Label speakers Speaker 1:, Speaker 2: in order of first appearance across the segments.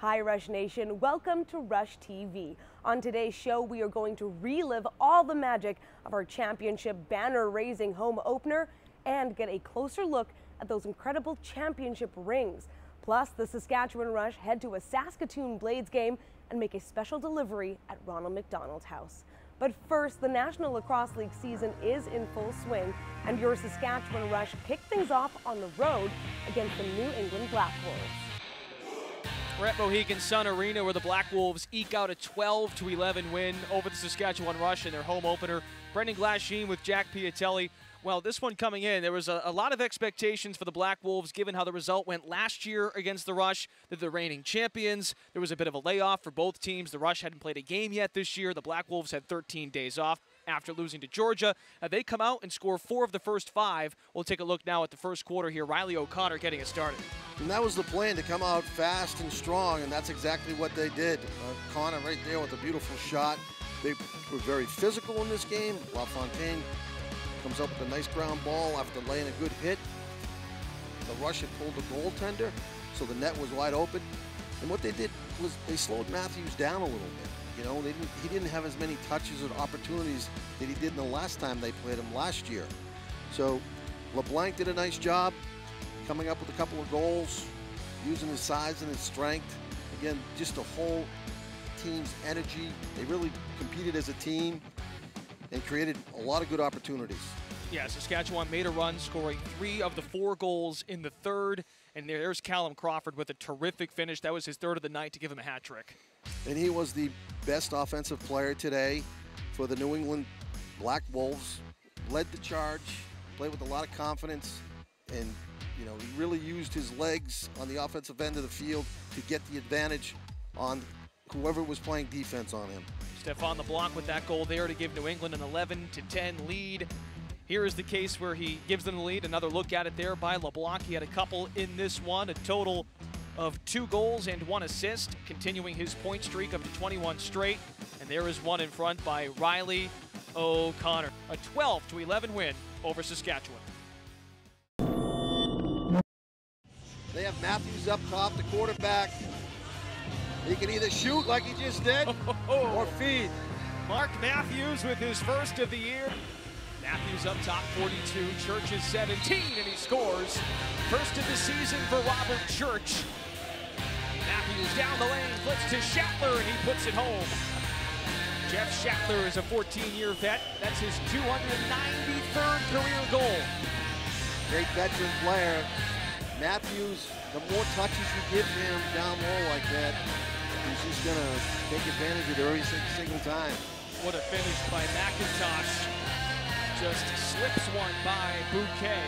Speaker 1: Hi Rush Nation, welcome to Rush TV. On today's show, we are going to relive all the magic of our championship banner-raising home opener and get a closer look at those incredible championship rings. Plus, the Saskatchewan Rush head to a Saskatoon Blades game and make a special delivery at Ronald McDonald House. But first, the National Lacrosse League season is in full swing, and your Saskatchewan Rush kick things off on the road against the New England Black Wolves.
Speaker 2: We're at Mohegan Sun Arena where the Black Wolves eke out a 12-11 win over the Saskatchewan Rush in their home opener. Brendan Glasheen with Jack Piatelli. Well, this one coming in, there was a lot of expectations for the Black Wolves given how the result went last year against the Rush. They're the reigning champions. There was a bit of a layoff for both teams. The Rush hadn't played a game yet this year. The Black Wolves had 13 days off after losing to Georgia. They come out and score 4 of the first 5. We'll take a look now at the first quarter here. Riley O'Connor getting it started.
Speaker 3: And that was the plan, to come out fast and strong, and that's exactly what they did. Connor right there with a beautiful shot. They were very physical in this game. LaFontaine comes up with a nice ground ball after laying a good hit. The Rush had pulled the goaltender, so the net was wide open. And what they did was they slowed Matthews down a little bit. You know, he didn't have as many touches and opportunities that he did in the last time they played him last year. So LeBlanc did a nice job coming up with a couple of goals, using his size and his strength. Again, just the whole team's energy. They really competed as a team and created a lot of good opportunities.
Speaker 2: Yeah, Saskatchewan made a run, scoring 3 of the 4 goals in the third. And there's Callum Crawford with a terrific finish. That was his 3rd of the night to give him a hat trick.
Speaker 3: And he was the best offensive player today for the New England Black Wolves. Led the charge, played with a lot of confidence, and you know, he really used his legs on the offensive end of the field to get the advantage on whoever was playing defense on him.
Speaker 2: Stefan the block with that goal there to give New England an 11-10 lead. Here is the case where he gives them the lead. Another look at it there by LeBlanc. He had a couple in this one, a total of 2 goals and 1 assist, continuing his point streak up to 21 straight. And there is one in front by Riley O'Connor. A 12-11 win over Saskatchewan.
Speaker 3: They have Matthews up top, the quarterback. He can either shoot like he just did or feed.
Speaker 2: Mark Matthews with his first of the year. Matthews up top, 42, Church is 17, and he scores. First of the season for Robert Church. Matthews down the lane, flips to Schattler, and he puts it home. Jeff Schattler is a 14-year vet. That's his 293rd career goal.
Speaker 3: Great veteran player. Matthews, the more touches you give him down low like that, he's just going to take advantage of it every single time.
Speaker 2: What a finish by McIntosh. Just slips one by Bouquet.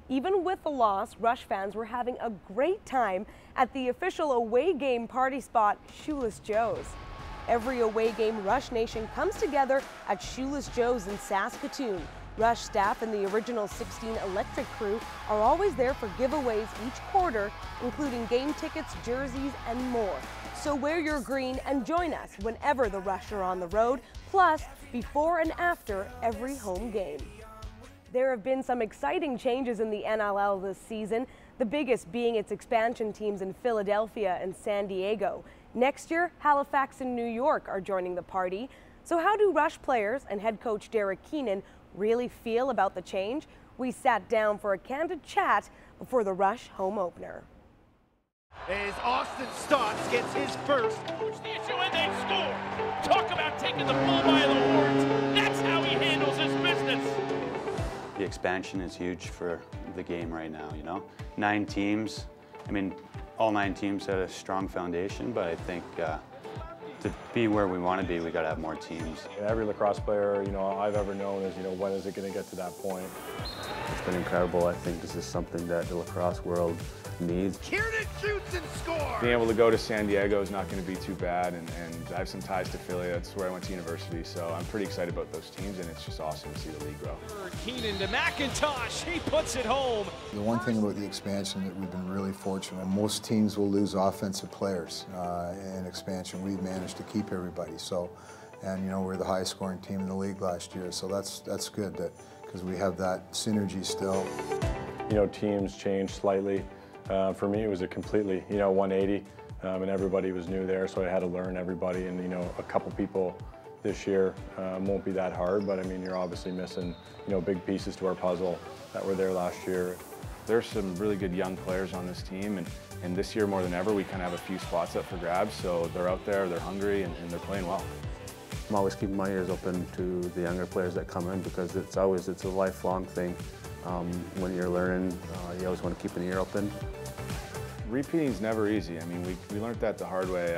Speaker 1: Even with the loss, Rush fans were having a great time at the official away game party spot, Shoeless Joe's. Every away game, Rush Nation comes together at Shoeless Joe's in Saskatoon. Rush staff and the original 16 electric crew are always there for giveaways each quarter, including game tickets, jerseys, and more. So wear your green and join us whenever the Rush are on the road, plus before and after every home game. There have been some exciting changes in the NLL this season, the biggest being its expansion teams in Philadelphia and San Diego. Next year, Halifax and New York are joining the party. So how do Rush players and head coach Derek Keenan really feel about the change? We sat down for a candid chat before the Rush home opener.
Speaker 4: As Austin Stotts gets his first.
Speaker 5: Push the issue and they score. Talk about taking the bull by the horns. That's how he handles his business.
Speaker 6: The expansion is huge for the game right now, you know. 9 teams. I mean, all 9 teams had a strong foundation, but I think to be where we want to be, we got to have more teams.
Speaker 7: Every lacrosse player, you know, I've ever known is, you know, when is it going to get to that point?
Speaker 8: It's been incredible. I think this is something that the lacrosse world needs.
Speaker 4: Kiernan shoots and scores!
Speaker 7: Being able to go to San Diego is not going to be too bad, and I have some ties to Philly. That's where I went to university, so I'm pretty excited about those teams, and it's just awesome to see the league grow.
Speaker 2: Keenan to McIntosh, he puts it home.
Speaker 9: The one thing about the expansion that we've been really fortunate, most teams will lose offensive players in expansion. We've managed to keep everybody, so, and you know, we're the highest scoring team in the league last year, so that's good, that because we have that synergy still.
Speaker 7: You know, teams change slightly.
Speaker 10: For me, it was a completely, 180, and everybody was new there, so I had to learn everybody. And a couple people this year won't be that hard, but I mean, you're obviously missing, big pieces to our puzzle that were there last year.
Speaker 7: There's some really good young players on this team, and this year more than ever, we kind of have a few spots up for grabs, so they're out there, they're hungry, and they're playing well.
Speaker 8: I'm always keeping my ears open to the younger players that come in because it's a lifelong thing. When you're learning, you always want to keep an ear open.
Speaker 7: Repeating is never easy. I mean, we learned that the hard way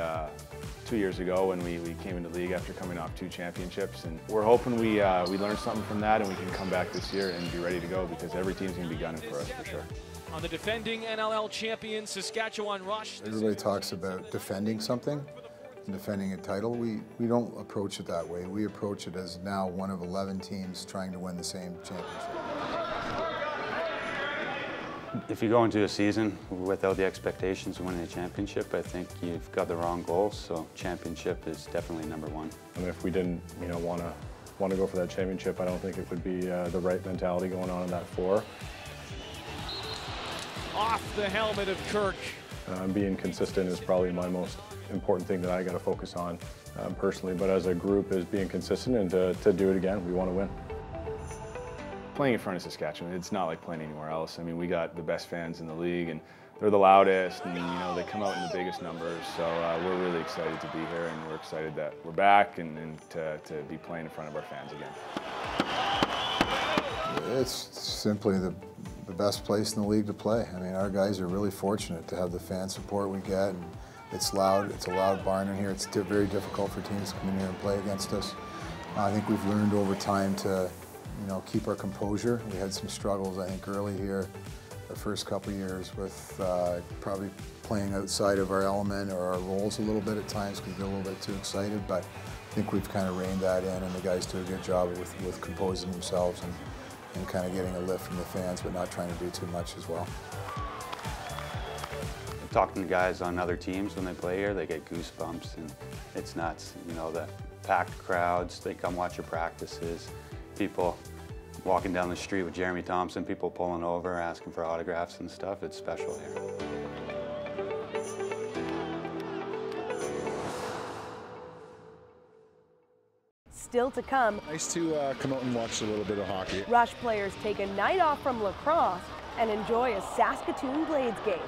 Speaker 7: 2 years ago when we came into the league after coming off 2 championships, and we're hoping we learned something from that and we can come back this year and be ready to go because every team's going to be gunning for us for sure.
Speaker 2: On the defending NLL champion Saskatchewan Rush.
Speaker 9: Everybody talks about defending something, defending a title. We don't approach it that way. We approach it as now one of 11 teams trying to win the same championship.
Speaker 6: If you go into a season without the expectations of winning a championship, I think you've got the wrong goals, so championship is definitely number one.
Speaker 10: And if we didn't, want to go for that championship, I don't think it would be the right mentality going on in that 4.
Speaker 2: Off the helmet of Kirk.
Speaker 10: Being consistent is probably my most important thing that I got to focus on personally, but as a group is being consistent and to do it again. We want to win.
Speaker 7: Playing in front of Saskatchewan, it's not like playing anywhere else. I mean, we got the best fans in the league, and they're the loudest, and they come out in the biggest numbers. So we're really excited to be here, and we're excited that we're back and to be playing in front of our fans again.
Speaker 9: It's simply the best place in the league to play. I mean, our guys are really fortunate to have the fan support we get, and it's loud. It's a loud barn in here. It's very difficult for teams to come in here and play against us. I think we've learned over time to keep our composure. We had some struggles, I think, early here, the first couple of years with probably playing outside of our element or our roles a little bit at times because we get a little bit too excited, but I think we've kind of reined that in, and the guys do a good job with composing themselves and kind of getting a lift from the fans, but not trying to do too much as well.
Speaker 6: Talking to guys on other teams when they play here, they get goosebumps, and it's nuts. The packed crowds, they come watch your practices, people walking down the street with Jeremy Thompson, people pulling over, asking for autographs and stuff. It's special here.
Speaker 1: Still to come.
Speaker 11: Nice to come out and watch a little bit of hockey.
Speaker 1: Rush players take a night off from lacrosse and enjoy a Saskatoon Blades game.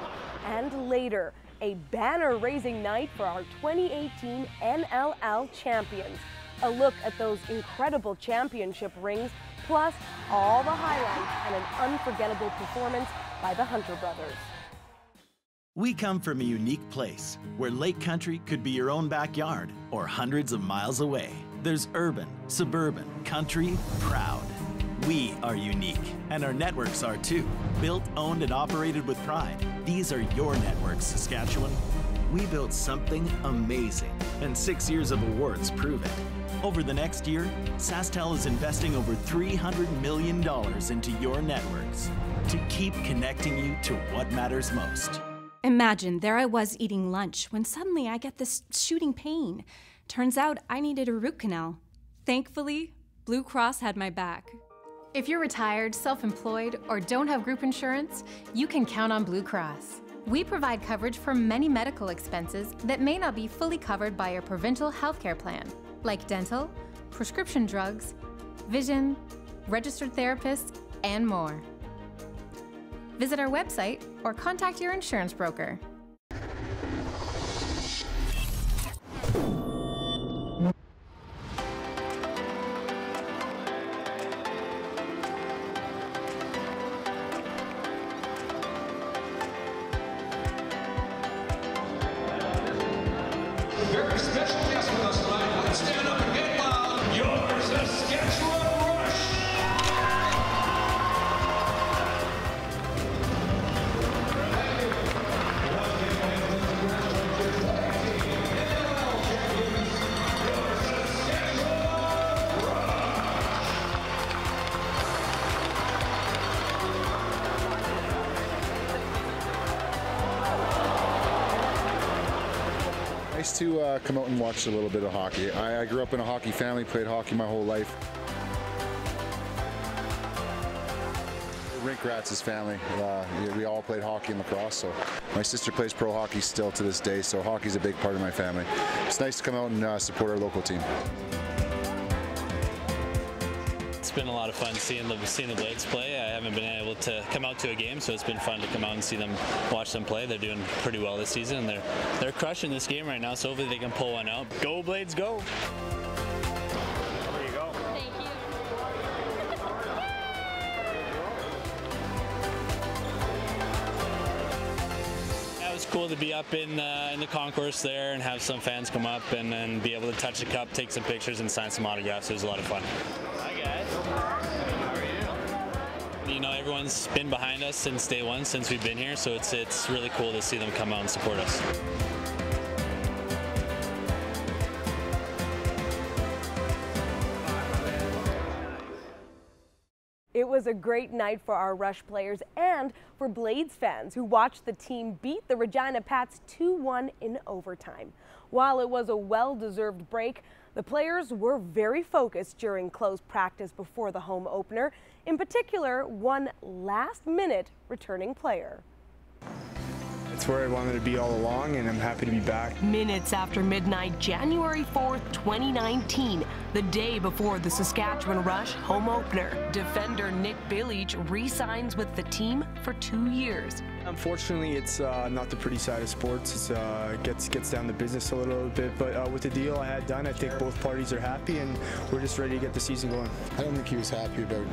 Speaker 1: And later, a banner-raising night for our 2018 NLL champions. A look at those incredible championship rings, plus all the highlights and an unforgettable performance by the Hunter brothers.
Speaker 12: We come from a unique place where Lake Country could be your own backyard or hundreds of miles away. There's urban, suburban, country, proud. We are unique, and our networks are too. Built, owned, and operated with pride. These are your networks, Saskatchewan. We built something amazing, and 6 years of awards prove it. Over the next year, SaskTel is investing over $300 million into your networks to keep connecting you to what matters most.
Speaker 13: Imagine there I was eating lunch when suddenly I get this shooting pain. Turns out I needed a root canal. Thankfully, Blue Cross had my back.
Speaker 14: If you're retired, self-employed, or don't have group insurance, you can count on Blue Cross. We provide coverage for many medical expenses that may not be fully covered by your provincial healthcare plan, like dental, prescription drugs, vision, registered therapists, and more. Visit our website or contact your insurance broker.
Speaker 15: Very special guest with us tonight. Let's stand up and get loud. Your Saskatchewan Rush.
Speaker 11: Nice to come out and watch a little bit of hockey. I grew up in a hockey family, played hockey my whole life. Rink Rats' family. We all played hockey and lacrosse, so my sister plays pro hockey still to this day, so hockey's a big part of my family. It's nice to come out and support our local team.
Speaker 16: It's been a lot of fun seeing the Blades play. I haven't been able to come out to a game, so it's been fun to come out and see them, watch them play. They're doing pretty well this season, and they're crushing this game right now, so hopefully they can pull one out. Go Blades, go!
Speaker 17: There you go.
Speaker 18: Thank you.
Speaker 16: It was cool to be up in the concourse there and have some fans come up and then be able to touch the cup, take some pictures, and sign some autographs. It was a lot of fun.
Speaker 17: Hi guys. How are you?
Speaker 16: You know, everyone's been behind us since day one, since we've been here, so it's really cool to see them come out and support us.
Speaker 1: It was a great night for our Rush players and for Blades fans who watched the team beat the Regina Pats 2-1 in overtime. While it was a well-deserved break, the players were very focused during close practice before the home opener, in particular one last-minute returning player.
Speaker 19: It's where I wanted to be all along, and I'm happy to be back.
Speaker 1: Minutes after midnight, January 4th, 2019, the day before the Saskatchewan Rush home opener, defender Nick Bilic re-signs with the team for 2 years.
Speaker 19: Unfortunately, it's not the pretty side of sports. It gets down to business a little bit, but with the deal I had done, I think both parties are happy, and we're just ready to get the season going.
Speaker 9: I don't think he was happy about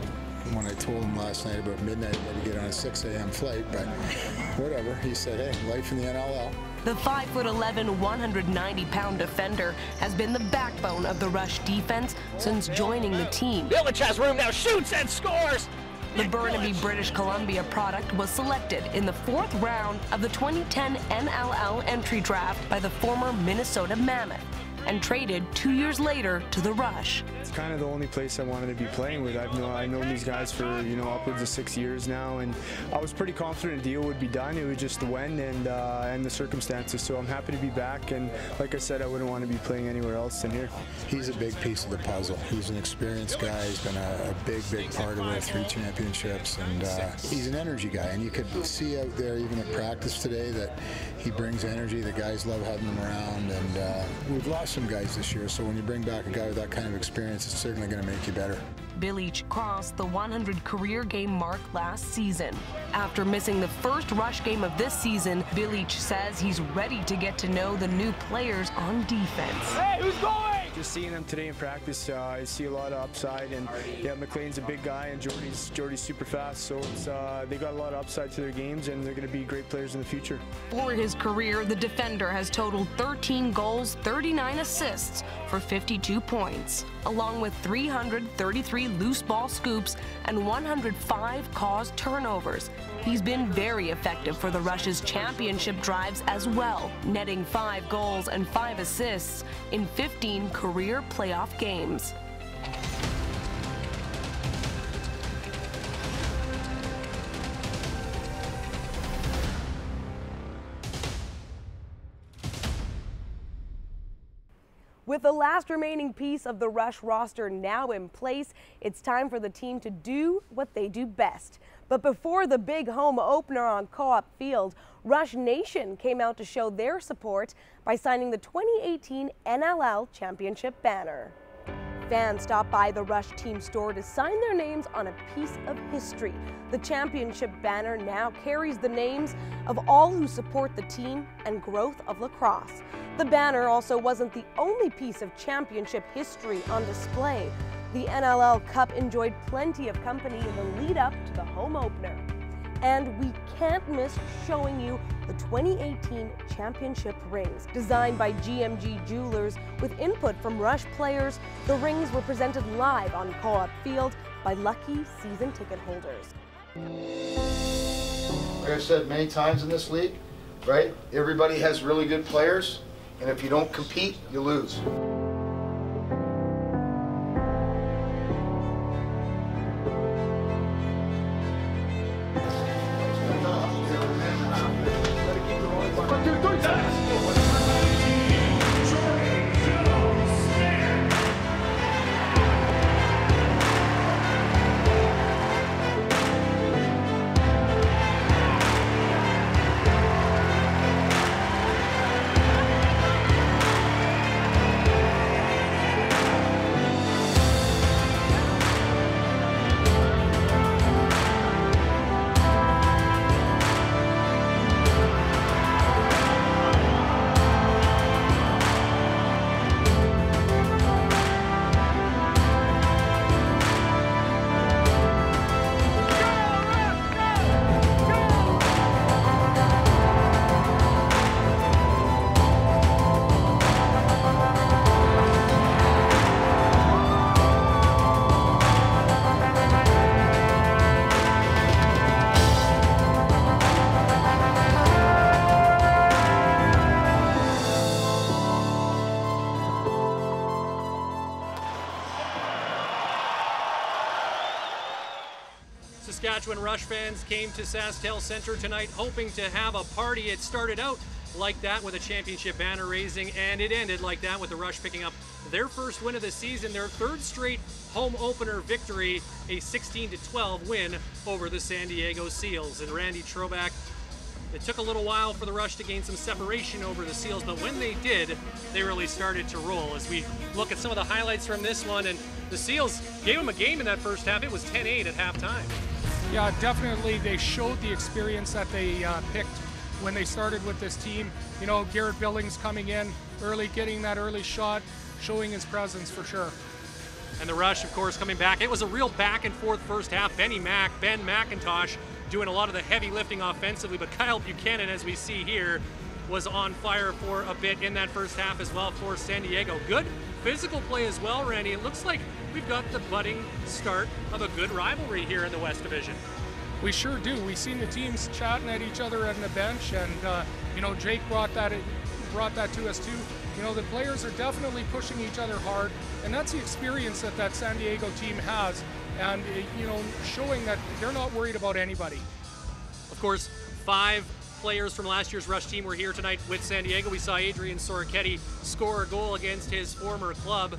Speaker 9: when I told him last night about midnight he had to get on a 6 a.m. flight, but whatever. He said, hey, life in the NLL.
Speaker 1: The 5'11", 190-pound defender has been the backbone of the Rush defense since joining the team.
Speaker 5: Bilic has room now, shoots and scores!
Speaker 1: The Burnaby, British Columbia product was selected in the 4th round of the 2010 NLL entry draft by the former Minnesota Mammoth and traded 2 years later to the Rush.
Speaker 19: It's kind of the only place I wanted to be playing with. I've known these guys for upwards of 6 years now, and I was pretty confident a deal would be done. It was just the when and the circumstances. So I'm happy to be back, and like I said, I wouldn't want to be playing anywhere else than here.
Speaker 9: He's a big piece of the puzzle. He's an experienced guy. He's been a big part of our 3 championships, and he's an energy guy. And you could see out there, even at practice today, that he brings energy. The guys love having him around, and we've lost some guys this year, so when you bring back a guy with that kind of experience, it's certainly going to make you better.
Speaker 1: Bilic crossed the 100 career game mark last season. After missing the first Rush game of this season, Bilic says he's ready to get to know the new players on defense.
Speaker 5: Hey, who's going?
Speaker 19: Just seeing them today in practice, I see a lot of upside, and yeah, McLean's a big guy, and Jordy's super fast, so they got a lot of upside to their games, and they're going to be great players in the future.
Speaker 1: For his career, the defender has totaled 13 goals, 39 assists for 52 points, along with 333 loose ball scoops and 105 caused turnovers. He's been very effective for the Rush's championship drives as well, netting 5 goals and 5 assists in 15 career playoff games. With the last remaining piece of the Rush roster now in place, it's time for the team to do what they do best. But before the big home opener on Co-op Field, Rush Nation came out to show their support by signing the 2018 NLL Championship banner. Fans stopped by the Rush team store to sign their names on a piece of history. The championship banner now carries the names of all who support the team and growth of lacrosse. The banner also wasn't the only piece of championship history on display. The NLL Cup enjoyed plenty of company in the lead up to the home opener. And we can't miss showing you the 2018 championship rings. Designed by GMG Jewelers with input from Rush players, the rings were presented live on Co-op Field by lucky season ticket holders.
Speaker 9: Like I've said many times in this league, right? Everybody has really good players, and if you don't compete, you lose.
Speaker 18: Saskatchewan Rush fans came to SaskTel Centre tonight hoping to have a party. It started out like that with a championship banner raising, and it ended like that with the Rush picking up their first win of the season, their third straight home opener victory, a 16-12 win over the San Diego Seals. And Randy Troback, it took a little while for the Rush to gain some separation over the Seals, but when they did, they really started to roll. As we look at some of the highlights from this one, and the Seals gave them a game in that first half. It was 10-8 at halftime.
Speaker 20: Yeah, definitely they showed the experience that they picked when they started with this team. You know, Garrett Billings coming in early, getting that early shot, showing his presence for sure.
Speaker 18: And the Rush, of course, coming back. It was a real back and forth first half. Ben McIntosh doing a lot of the heavy lifting offensively, but Kyle Buchanan, as we see here, was on fire for a bit in that first half as well for San Diego. Good physical play as well, Randy. It looks like we've got the budding start of a good rivalry here in the West Division.
Speaker 20: We sure do. We've seen the teams chatting at each other on the bench, and you know, Jake brought that to us too. You know, the players are definitely pushing each other hard, and that's the experience that San Diego team has, and you know, showing that they're not worried about anybody.
Speaker 18: Of course, 5 players from last year's Rush team were here tonight with San Diego. We saw Adrian Soroketti score a goal against his former club.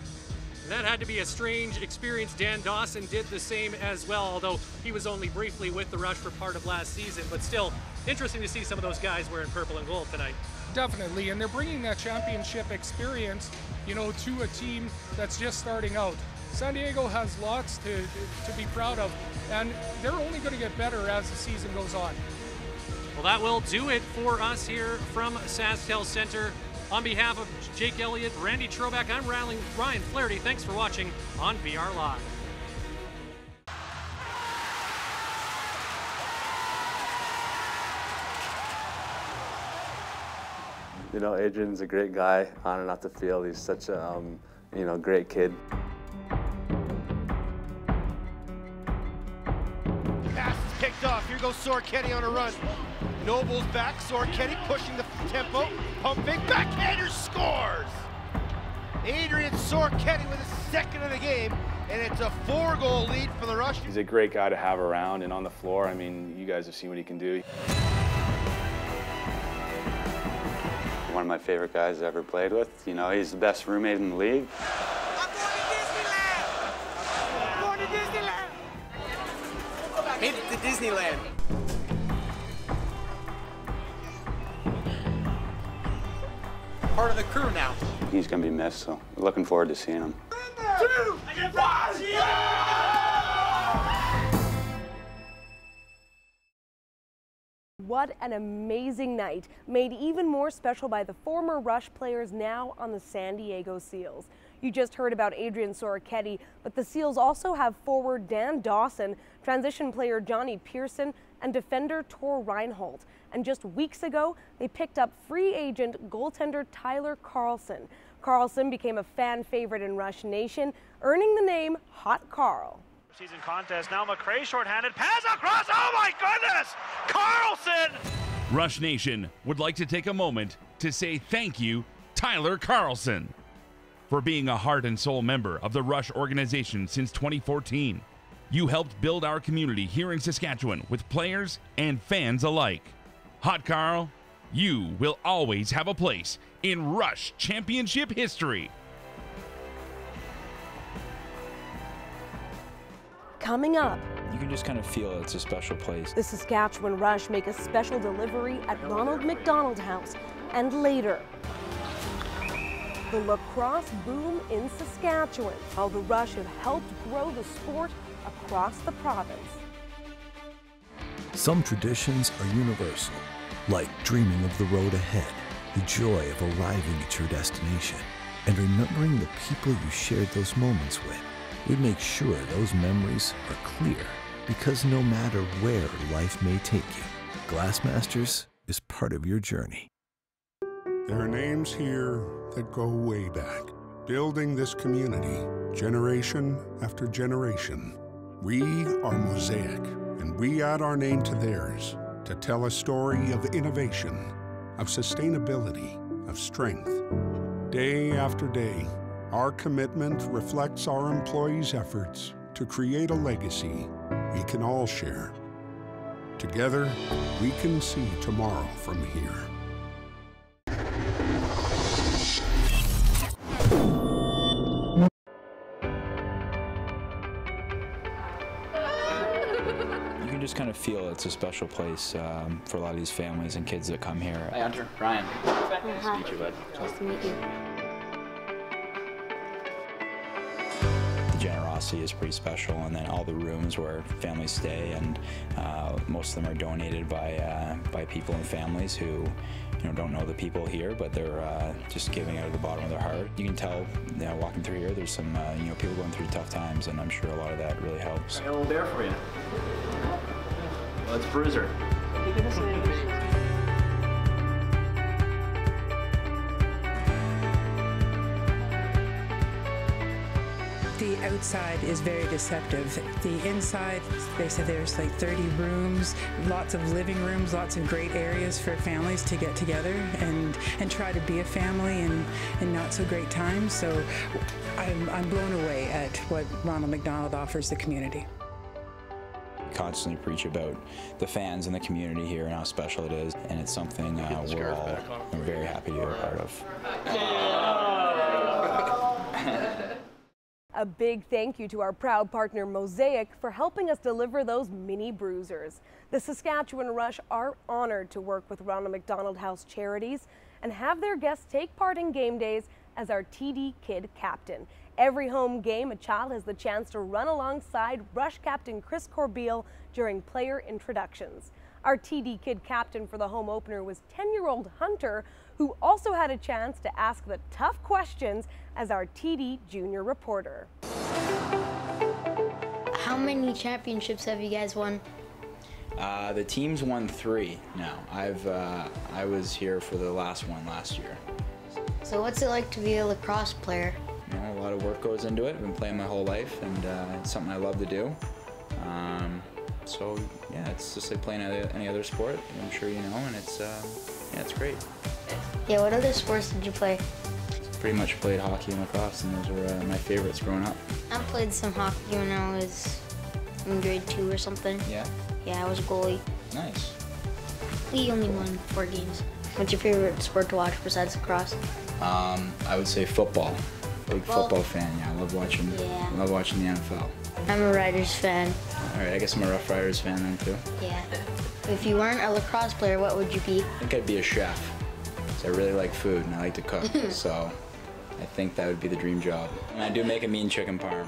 Speaker 18: That had to be a strange experience. Dan Dawson did the same as well, although he was only briefly with the Rush for part of last season, but still interesting to see some of those guys wearing purple and gold tonight.
Speaker 20: Definitely, and they're bringing that championship experience, you know, to a team that's just starting out. San Diego has lots to be proud of, and they're only going to get better as the season goes on.
Speaker 18: Well, that will do it for us here from SaskTel Centre. On behalf of Jake Elliott, Randy Troback, I'm Ryan Flaherty. Thanks for watching on VR Live.
Speaker 8: You know, Adrian's a great guy on and off the field. He's such a, you know, great kid.
Speaker 4: Pass is kicked off. Here goes Soroketti on a run. Noble's back. Soroketti pushing the tempo. Pumping. Backhander scores! Adrian Soroketti with his second of the game, and it's a 4-goal lead for the Rush.
Speaker 7: He's a great guy to have around and on the floor. I mean, you guys have seen what he can do.
Speaker 6: One of my favorite guys I've ever played with. You know, he's the best roommate in the league.
Speaker 4: I'm going to Disneyland!
Speaker 21: Made it to Disneyland. Part of the crew now.
Speaker 6: He's going to be missed, so looking forward to seeing him.
Speaker 4: 2, 1,
Speaker 1: What an amazing night, made even more special by the former Rush players now on the San Diego Seals. You just heard about Adrian Soroketti, but the Seals also have forward Dan Dawson, transition player Johnny Pearson, and defender Tor Reinhold. And just weeks ago, they picked up free agent goaltender Tyler Carlson. Carlson became a fan favorite in Rush Nation, earning the name Hot Carl.
Speaker 17: Season contest. Now McRae shorthanded. Pass across. Oh my goodness! Carlson!
Speaker 22: Rush Nation would like to take a moment to say thank you, Tyler Carlson, for being a heart and soul member of the Rush organization since 2014. You helped build our community here in Saskatchewan with players and fans alike. Hot Carl, you will always have a place in Rush championship history.
Speaker 1: Coming up,
Speaker 23: you can just kind of feel it's a special place.
Speaker 1: The Saskatchewan Rush make a special delivery at Ronald McDonald House, and later, the lacrosse boom in Saskatchewan, how the Rush have helped grow the sport across the province.
Speaker 24: Some traditions are universal, like dreaming of the road ahead, the joy of arriving at your destination, and remembering the people you shared those moments with. We make sure those memories are clear, because no matter where life may take you, Glassmasters is part of your journey.
Speaker 25: There are names here that go way back, building this community, generation after generation. We are Mosaic, and we add our name to theirs to tell a story of innovation, of sustainability, of strength. Day after day, our commitment reflects our employees' efforts to create a legacy we can all share. Together, we can see tomorrow from here.
Speaker 23: You can just kind of feel it's a special place for a lot of these families and kids that come here.
Speaker 2: Hi, Hunter. Ryan.
Speaker 3: Nice to meet you, bud. Nice to meet you.
Speaker 23: The generosity is pretty special, and then all the rooms where families stay, and most of them are donated by people and families who don't know the people here, but they're just giving out of the bottom of their heart. You can tell, walking through here, there's some people going through tough times, and I'm sure a lot of that really helps.
Speaker 2: I got a little bear for you. Well, it's Bruiser.
Speaker 10: The outside is very deceptive. The inside, they said there's like 30 rooms, lots of living rooms, lots of great areas for families to get together and try to be a family in not so great times. So I'm blown away at what Ronald McDonald offers the community.
Speaker 23: Constantly preach about the fans and the community here and how special it is, and it's something we're all very happy to be a part of.
Speaker 1: A big thank you to our proud partner Mosaic for helping us deliver those mini bruisers. The Saskatchewan Rush are honored to work with Ronald McDonald House charities and have their guests take part in game days as our TD Kid captain. Every home game, a child has the chance to run alongside Rush captain Chris Corbeil during player introductions. Our TD Kid captain for the home opener was 10-year-old Hunter, who also had a chance to ask the tough questions as our TD junior reporter.
Speaker 3: How many championships have you guys won?
Speaker 23: The team's won 3 now. I was here for the last one last year.
Speaker 3: So what's it like to be a lacrosse player?
Speaker 23: A lot of work goes into it. I've been playing my whole life, and it's something I love to do. So yeah, it's just like playing any other sport. I'm sure you know, and it's great.
Speaker 3: Yeah, what other sports did you play?
Speaker 23: Pretty much played hockey and lacrosse, and those were my favorites growing up.
Speaker 3: I played some hockey when I was in grade 2 or something.
Speaker 23: Yeah?
Speaker 3: Yeah, I was a goalie.
Speaker 23: Nice.
Speaker 3: We only won 4 games. What's your favorite sport to watch besides lacrosse?
Speaker 23: I would say football. Big football fan, yeah. I love watching the NFL.
Speaker 3: I'm a Riders fan.
Speaker 23: All right, I guess I'm a Rough Riders fan then too.
Speaker 3: Yeah. If you weren't a lacrosse player, what would you be?
Speaker 23: I think I'd be a chef. So I really like food and I like to cook. So I think that would be the dream job. And I do make a mean chicken parm.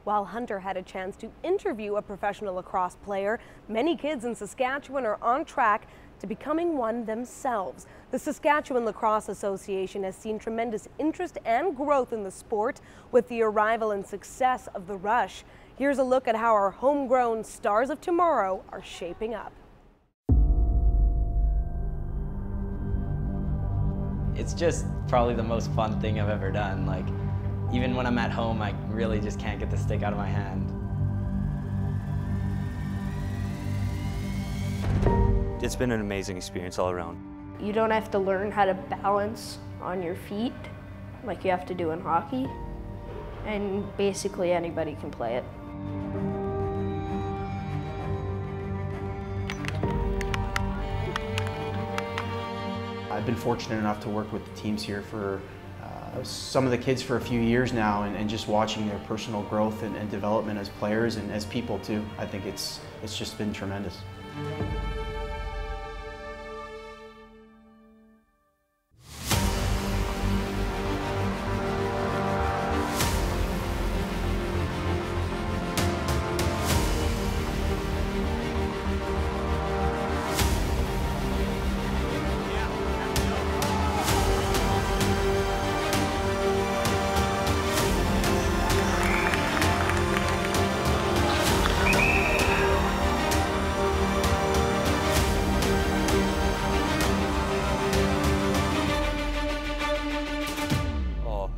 Speaker 1: While Hunter had a chance to interview a professional lacrosse player, many kids in Saskatchewan are on track to becoming one themselves. The Saskatchewan Lacrosse Association has seen tremendous interest and growth in the sport with the arrival and success of the Rush. Here's a look at how our homegrown stars of tomorrow are shaping up.
Speaker 12: It's just probably the most fun thing I've ever done. Like, even when I'm at home, I really just can't get the stick out of my hand.
Speaker 13: It's been an amazing experience all around.
Speaker 26: You don't have to learn how to balance on your feet like you have to do in hockey, and basically anybody can play it.
Speaker 27: I've been fortunate enough to work with the teams here for some of the kids for a few years now, and just watching their personal growth and development as players and as people too. I think it's just been tremendous.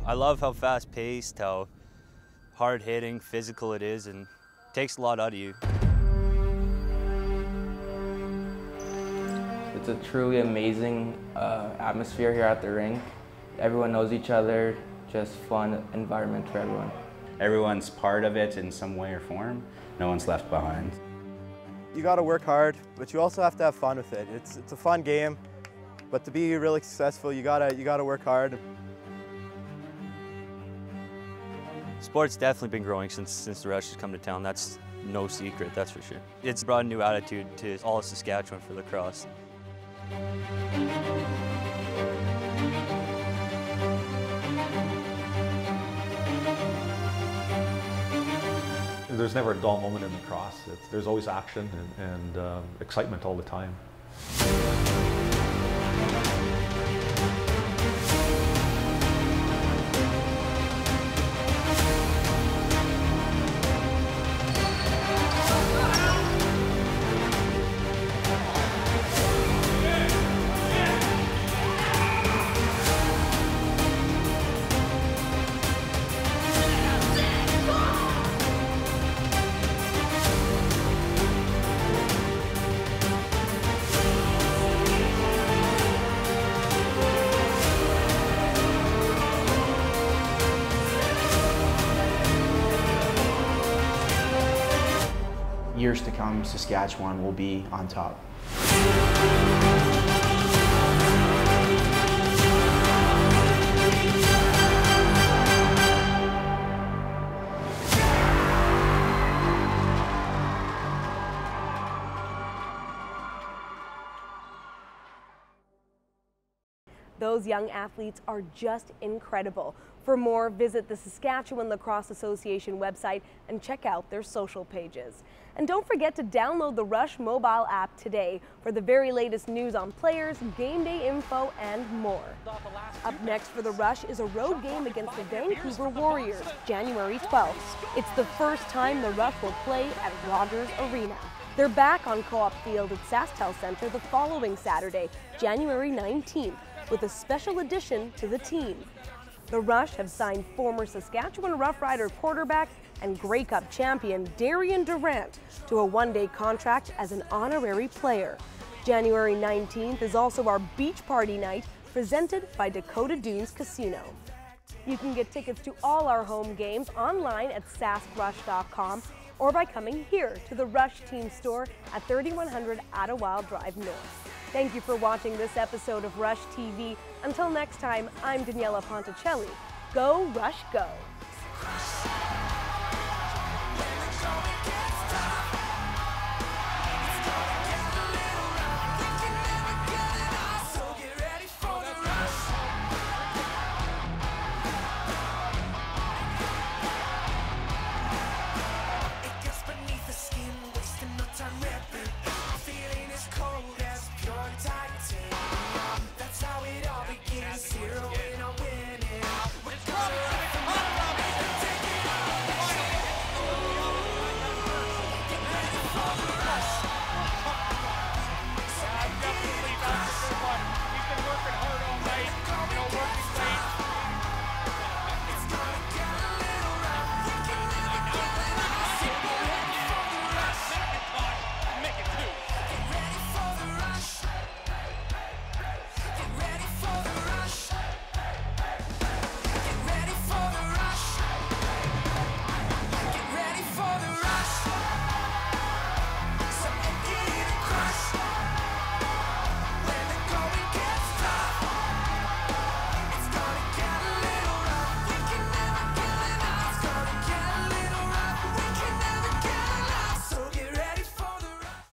Speaker 13: I love how fast-paced, how hard-hitting, physical it is, and it takes a lot out of you.
Speaker 28: It's a truly amazing atmosphere here at the rink. Everyone knows each other, just fun environment for everyone.
Speaker 23: everyone's part of it in some way or form. No one's left behind.
Speaker 5: You got to work hard, but you also have to have fun with it. It's a fun game, but to be really successful, you gotta work hard.
Speaker 13: Sport's definitely been growing since the Rush has come to town. That's no secret, that's for sure. It's brought a new attitude to all of Saskatchewan for lacrosse.
Speaker 9: There's never a dull moment in lacrosse. There's always action and excitement all the time.
Speaker 27: Years to come, Saskatchewan will be on top.
Speaker 1: Those young athletes are just incredible. For more, visit the Saskatchewan Lacrosse Association website and check out their social pages. And don't forget to download the Rush mobile app today for the very latest news on players, game day info, and more. Up next for the Rush is a road game against the Vancouver Warriors, January 12th. It's the first time the Rush will play at Rogers Arena. They're back on Co-op Field at Saskatoon Centre the following Saturday, January 19th, with a special addition to the team. The Rush have signed former Saskatchewan Roughrider quarterback and Grey Cup champion Darian Durant to a one-day contract as an honorary player. January 19th is also our beach party night presented by Dakota Dunes Casino. You can get tickets to all our home games online at saskrush.com or by coming here to the Rush Team store at 3100 Ottawa Drive North. Thank you for watching this episode of Rush TV. Until next time, I'm Daniella Ponticelli. Go Rush Go!